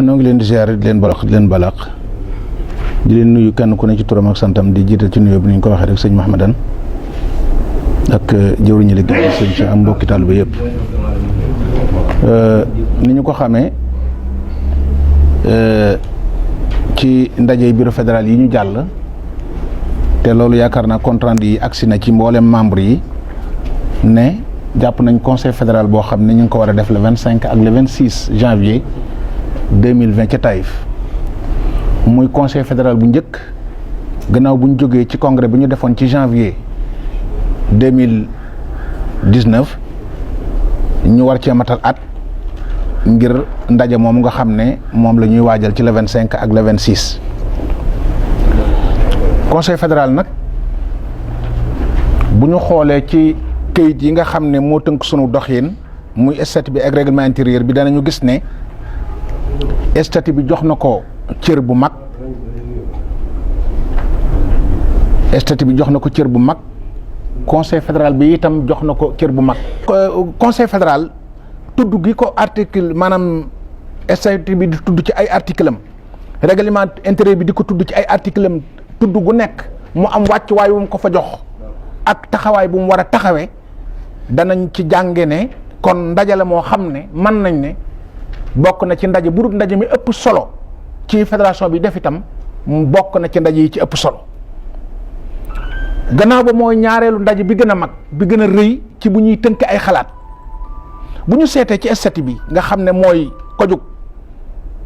noo ngi leen di ziar di leen balax di leen balaq di leen nuyu kenn ku ne ci turam ak santam di jiital ci nuyoo bi ni ñu ko waxee rek sëñ Mahamadan ak jëwriñu liggéey sëñ si am mbokki taalibe yëpp ni ñu ko xamee ci ndaje bureau fédéral yi ñu jàll te loolu yaakaar naa compte rendu yi agsi na ci mboolem membre yi ne jàpp nañ conseil fédéral boo xam ne ñu ngi ko war a def le 25 ak le 26 janvier 2020 ca Taïf muy conseil fédéral bu njëkk gannaaw bu ñu jógee ci congrès bi ñu defoon ci janvier 2019 ñu war cee matal at ngir ndaje moom nga xam ne moom la ñuy waajal ci le 25 ak le 26 conseil fédéral nag bu ñu xoolee ci këyit yi nga xam ne moo tënk sunu doxin muy statut bi ak règlement intérieur bi danañu gis ne statut bi jox na ko cër bu mag statut bi jox na ko cër bu mag conseil fédéral bi itam jox na ko cër bu mag. conseil fédéral tudd gi ko article maanaam statut bi di tudd ci ay article am règlement intérieur bi di ko tudd ci ay article am tudd gu nekk mu am wàccuwaay wu mu ko fa jox ak taxawaay bu mu war a taxawee danañ ci jànge ne kon ndaje la moo xam ne mën nañ ne bokk na ci ndaje bu dul ndaje mi ëpp solo ci fédération bi def itam bokk na ci ndaje yi ci ëpp solo gannaaw ba mooy ñaareelu ndaje bi gën a mag bi gën a rëy ci bu ñuy tënk ay xalaat bu ñu seetee ci statut bi nga xam ne mooy kojug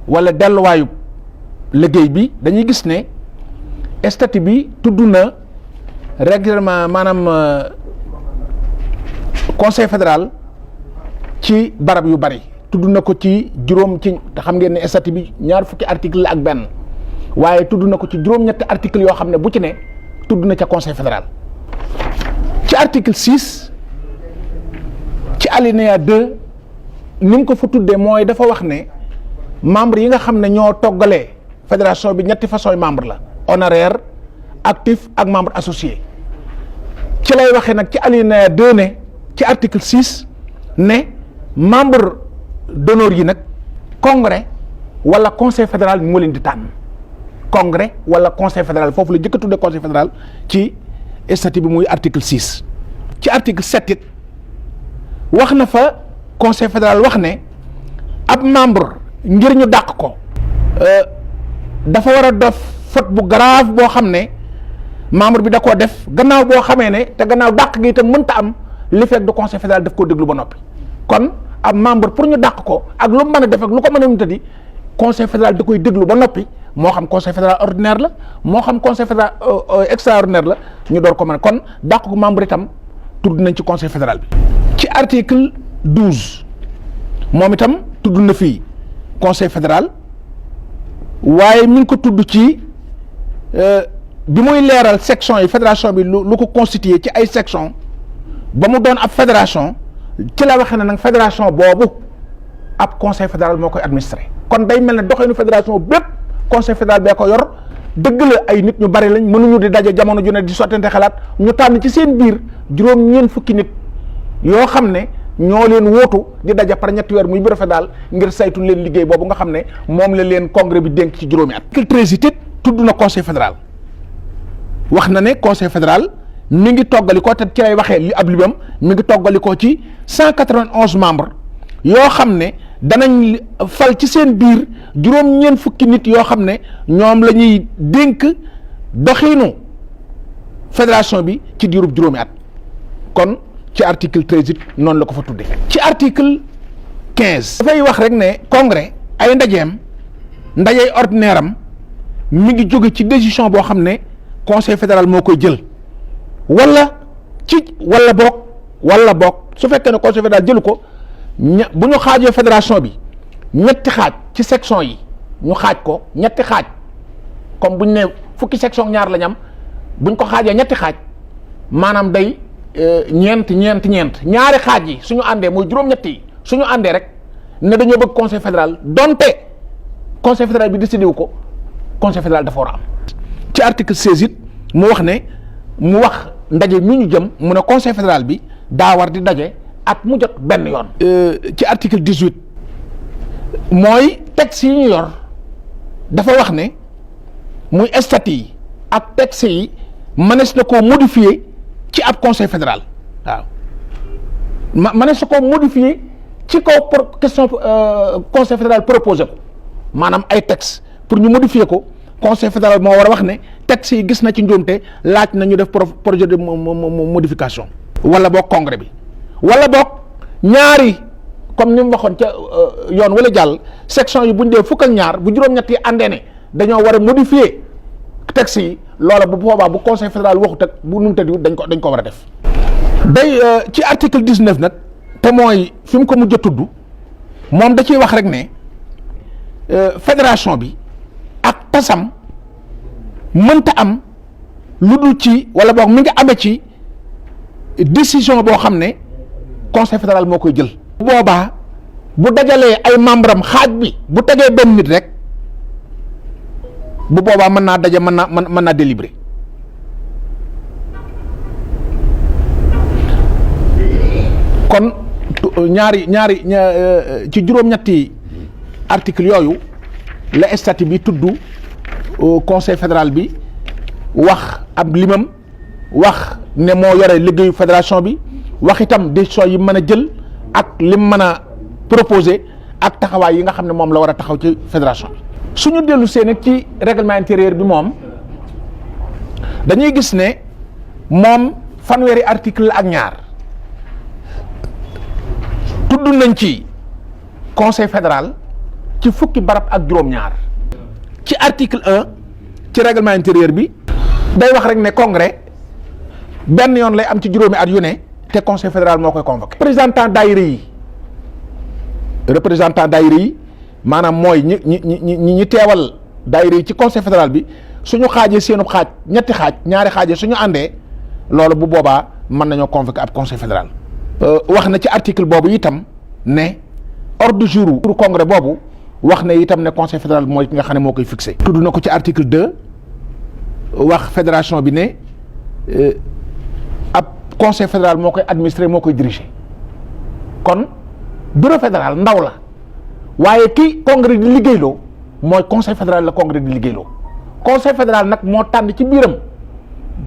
wala delluwaayu liggéey bi dañuy gis ne statut bi tudd na règlement maanaam conseil fédéral ci barab yu bari tudd na ko ci juróom ci te xam ngeen ne statut bi ñaar fukki article la ak benn waaye tudd na ko ci juróom-ñetti article yoo xam ne bu ci ne tudd na ca conseil fédéral ci article 6 ci alinéa 2 ni mu ko fa tuddee mooy dafa wax ne membre yi nga xam ne ñoo toggalee fédération bi ñetti façon membre la honoraire actif ak membre associé ci lay waxee nag ci alinéa 2 ne ci article 6 ne membre d'honneur yi nag congrès wala conseil fédéral moo leen di tànn congrès wala conseil fédéral foofu la jëkk a tudde conseil fédéral ci statut bi muy article 6 ci article 7 it wax na fa conseil fédéral wax ne ab membre ngir ñu dàq ko dafa war a def faute bu grave boo xam ne membre bi da koo def gannaaw boo xamee ne te gannaaw dàq gi itam mënta am li fekk du conseil fédéral daf koo déglu ba noppi kon ab membre pour ñu dàq ko ak lu mën a def ak lu ko mën a nutadi conseil fédéral da koy déglu ba noppi moo xam conseil fédéral ordinaire la moo xam conseil fédéral extraordinaire la ñu door ko mën kon dàq ko membre itam tudd nañ ci conseil fédéral bi. ci article 12 moom itam tudd na fii conseil fédéral waaye mi ngi ko tudd ci bi muy leeral section yi fédération bi lu ko constitué ci ay section ba mu doon ab fédération ci la waxee ne nag fédération boobu ab conseil fédéral moo koy administré kon day mel ne doxeenu fédération bépp conseil fédéral bee ko yor dëgg la ay nit ñu bari lañ mënuñu di daje jamono ju ne di sottante xalaat ñu tànn ci seen biir juróom-ñeent fukki nit yoo xam ne ñoo leen wóotu di daje par ñetti weer muy bureau fédéral ngir saytu leen liggéey boobu nga xam ne moom la leen congrès bi dénk ci juróomi at. article 13 it tudd na conseil fédéral wax na ne conseil fédéral mi ngi toggalikoo te ci lay waxee li ab libam mi ngi toggalikoo ci 191 membres yoo xam ne danañ fal ci seen biir juróom-ñeent fukki nit yoo xam ne ñoom la ñuy dénk doxiinu fédération bi ci diirub juróomi at kon ci article 13 it noonu la ko fa tudde ci article 15 dafay wax rek ne congrès ay ndajeem ndajey ordinaire am mi ngi jóge ci décision boo xam ne conseil fédéral moo koy jël wala boog su fekkee ne conseil fédéral jëlu ko bu ñu xaajee fédération bi ñetti xaaj ci section yi ñu xaaj ko ñetti xaaj comme buñ ne fukki section ñaar lañ am buñ ko xaajee ñetti xaaj maanaam day ñeent ñaari xaaj yi suñu àndee mooy juróom-ñett yi suñu àndee rek ne dañoo bëgg conseil fédéral donte conseil fédéral bi décidé wu ko conseil fédéral dafa war a am. ci article 16 it mu wax ne mu wax ndaje mi ñu jëm mu ne conseil fédéral bi daa war di daje at mu jot benn yoon. ci article 18 mooy texte yi ñu yor dafa wax ne muy statut yi ak texte yi mënees na koo modifier ci ab conseil fédéral waaw mënees na koo modifier ci kaw question conseil fédéral proposé ko maanaam ay texte pour ñu modifier ko conseil fédéral moo war a wax ne texte yi gis na ci njuumte laaj na ñu def projet de modification wala boog congrès bi wala boog ñaari comme ni mu waxoon ca yoon wala jàll section yi bu ñu dee fukk ak ñaar bu juróom-ñett yi àndee ne dañoo war a modifier texte yi loola bu boobaa bu conseil fédéral waxut ak bu nu mu tëddiwut dañ ko war a def. day ci article 19 nag te mooy fi mu ko mujj a tudd moom da ciy wax rek ne fédération bi ak tasam mënta am lu dul ci wala boog mi ngi amee ci décision boo xam ne conseil fédéral moo koy jël. bu boobaa bu dajalee ay membre am xaaj bi bu tegee benn nit rek bu boobaa mën naa daje mën naa délibéré kon ñaari ci juróom-ñetti article yooyu la statut bi tudd conseil fédéral bi wax ab limam wax ne moo yore liggéeyu fédération bi wax itam décision yi mën a jël ak lim mën a proposé ak taxawaay yi nga xam ne moom la war a taxaw ci fédération bi. suñu dellu see nag ci règlement intérieur bi moom dañuy gis ne moom fanweeri article ak ñaar tudd nañ ci conseil fédéral ci fukki barab ak juróom-ñaar. ci article 1 ci règlement intérieur bi day wax rek ne congrès benn yoon lay am ci juróomi at yu ne te conseil fédéral moo koy convoqué. représentant daayira yi maanaam mooy ñi teewal daayira yi ci conseil fédéral bi suñu xaajee seenub xaaj ñetti xaaj ñaari xaajee suñu àndee loolu bu boobaa mën nañoo convoqué ab conseil fédéral. wax na ci article boobu itam ne ordre du jour pour congrès boobu wax ne itam ne conseil fédéral mooy ki nga xam ne moo koy fixé. tudd na ko ci article 2 wax fédération bi ne ab conseil fédéral moo koy administré moo koy diriger kon bureau fédéral ndaw la waaye ki congrès di liggéeyloo mooy conseil fédéral la congrès di liggéeyloo conseil fédéral nag moo tànn ci biiram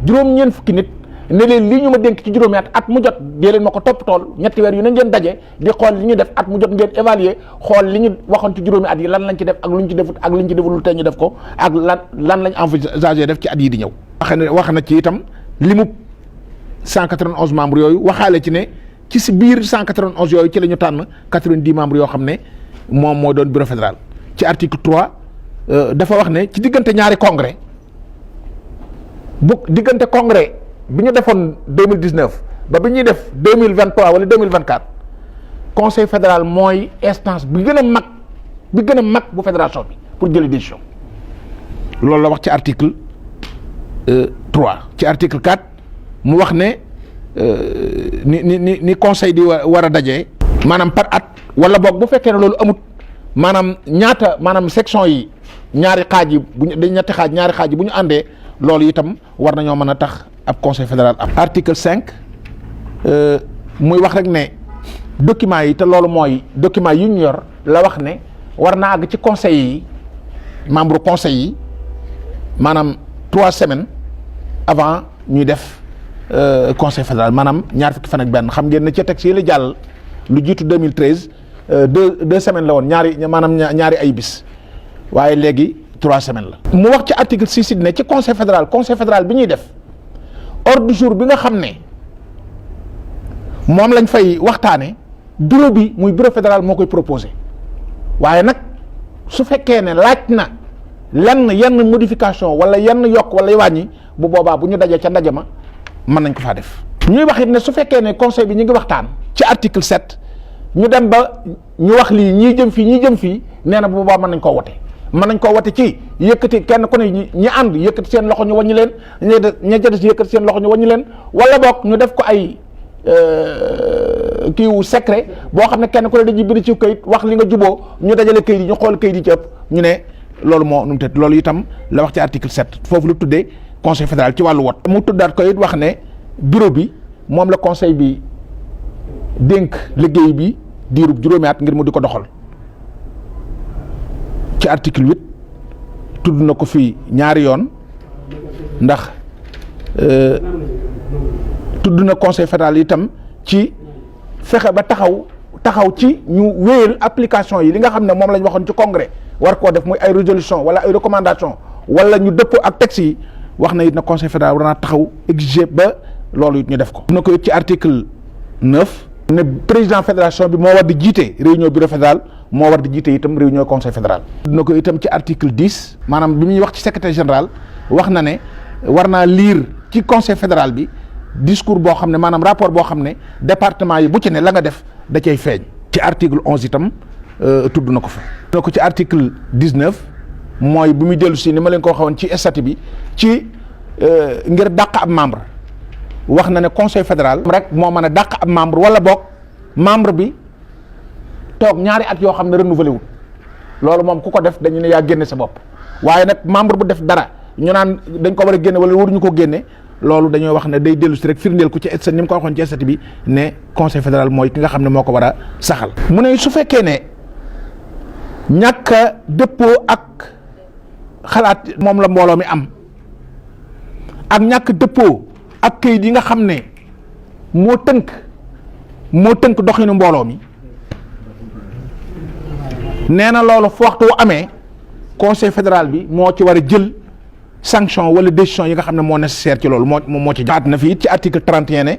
juróom-ñeent fukki nit ne leen lii ñu ma dénk ci juróomi at mu jot dee leen ma ko topp tool ñetti weer yu ne ngeen daje di xool li ñu def at mu jot ngeen évaluer xool li ñu waxoon ci juróomi at yi lan lañ ci def ak lu ñu ci defut ak lu ñu ci deful tey ñu def ko ak lan lañ envisagé def ci at yi di ñëw. wax na ci itam limu 191 membres yooyu waxaale ci ne ci si biir 191 yooyu ci la ñu tànn 90 membres yoo xam ne moom moo doon bureau fédéral. ci article 3 dafa wax ne ci diggante ñaari congrès bu diggante congrès bi ñu defoon 2019 ba bi ñuy def 2023 wala 2024 conseil fédéral mooy instance bi gën a mag bu fédération bi pour jëli décision loolu la wax ci article 3 ci article 4 mu wax ne ni conseil di war a dajee maanaam par at wala boog bu fekkee ne loolu amut maanaam section yi ñaari xaaj yi ñetti xaaj ñaari xaaj yi bu ñu àndee loolu itam war nañoo mën a tax ab conseil fédéral am. article 5 muy wax rek ne documents yi te loolu mooy documents yi ñu yor la wax ne war naa àgg ci conseil yi membre conseil yi maanaam 3 semaines avant ñuy def conseil fédéral maanaam ñaar fukki fan ak benn xam ngeen ne ca texte yi la jàll lu jiitu 2013 deux semaines la woon ñaari ay bis waaye léegi 3 semaines la. mu wax ci article 6 ne ci conseil fédéral bi ñuy def ordre du jour bi nga xam ne moom lañ fay waxtaane bureau bi muy bureau fédéral moo koy proposé waaye nag su fekkee ne laaj na yenn modification wala yenn yokk wala wàññi bu boobaa bu ñu dajee ca ndaje ma mën nañ ko faa def. ñuy wax it ne su fekkee ne conseil bi ñu ngi waxtaan ci article 7 ñu dem ba ñu wax lii ñii jëm fii nee na bu boobaa mën nañ koo wote ci yëkkati kenn ku ne ñi ànd yëkkati seen loxo ñu wàññi leen ña des yëkkati seen loxo ñu wàññi leen wala boog ñu def ko ay kiiwu secret boo xam ne kenn ku ne dañuy bind ci këyit wax li nga juboo ñu dajale këyit yi ñu xool këyit yi ci ëpp ñu ne loolu moo nu mu tëdd loolu itam la wax ci article 7 foofu lu tuddee conseil fédéral ci wàllu wot mu tuddaat ko it wax ne bureau bi moom la conseil bi dénk liggéey bi diirub juróomi at ngir mu di ko doxal ci article 8 tudd na ko fi ñaari yoon ndax tudd na conseil fédéral itam ci fexe ba taxaw ci ñu wéyal application yi li nga xam ne moom lañ waxoon ci congrès war koo def muy ay résolution wala ay recommandation wala ñu dëppoo ak texte yi wax na it na conseil fédéral war naa taxaw exiger ba loolu it ñu def ko. na ko it ci article 9 ne président fédération bi moo war di jiite réunion bureau fédéral moo war di jiite itam réunion conseil fédéral. na ko itam ci article 10 maanaam bi muy wax ci secrétaire général wax na ne war naa lire ci conseil fédéral bi discours boo xam ne maanaam rapport boo xam ne département yi bu ci ne la nga def da cay feeñ. ci article 11 itam tudd na ko fa. na ko ci article 19 mooy bi muy dellu si ni ma leen ko waxoon ci statut bi ci ngir dàq ab membre wax na ne conseil fédéral rek moo mën a dàq ab membre wala boog membre bi toog ñaari at yoo xam ne renouvelé wul loolu moom ku ko def dañu ne yaa génne sa bopp waaye nag membre bu def dara ñu naan dañ ko war a génne wala waruñu ko génne loolu dañoo wax ne day dellu si rek firndeel ko ci statut ni mu ko waxoon ci statut bi ne conseil fédéral mooy ki nga xam ne moo ko war a saxal. mu ne su fekkee ne ñàkk a dëppoo ak xalaat moom la mbooloo mi am ak ñàkk dëppoo ak këyit yi nga xam ne moo tënk doxinu mbooloo mi nee na loolu fu waxtu amee conseil fédéral bi moo ci war a jël sanction wala décision yi nga xam ne moo nécessaire ci loolu moo ci jaat na fi it ci article 31 ne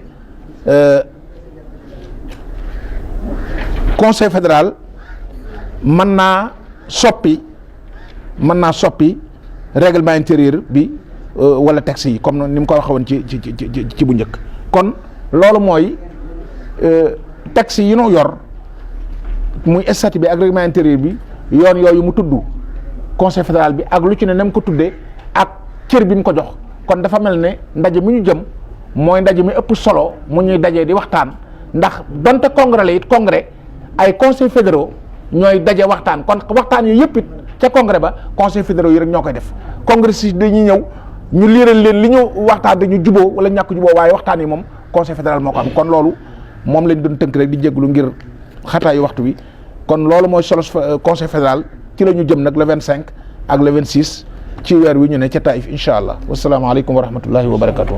conseil fédéral mën naa soppi règlement intérieur bi wala texte yi comme ni mu ko waxee woon ci bu njëkk. kon loolu mooy texte yi ñu yor muy statut bi ak règlement intérieur bi yoon yooyu mu tudd conseil fédéral bi ak lu ci ne na mu ko tuddee ak cër bi mu ko jox. kon dafa mel ne ndaje mi ñu jëm mooy ndaje mi ëpp solo mu ñuy dajee di waxtaan ndax donte congrès la it congrès ay conseils fédéraux ñooy daje waxtaan kon waxtaan yi yëpp it ca congrès ba conseils fédéraux yi rek ñoo koy def congrès si dañuy ñëw ñu liiral leen li ñu waxtaan dañu juboo wala ñàkk juboo waaye waxtaan yi moom conseil fédéral moo ko am kon loolu moom lañ doon tënk rek di jégalu ngir xataayu waxtu wi kon loolu mooy solo conseil fédéral ci la ñu jëm nag le 25 ak le 26 ci weer wi ñu ne ca Taïf incha allah wasalaamaaleykum wa rahmatullahi wa barakatuh.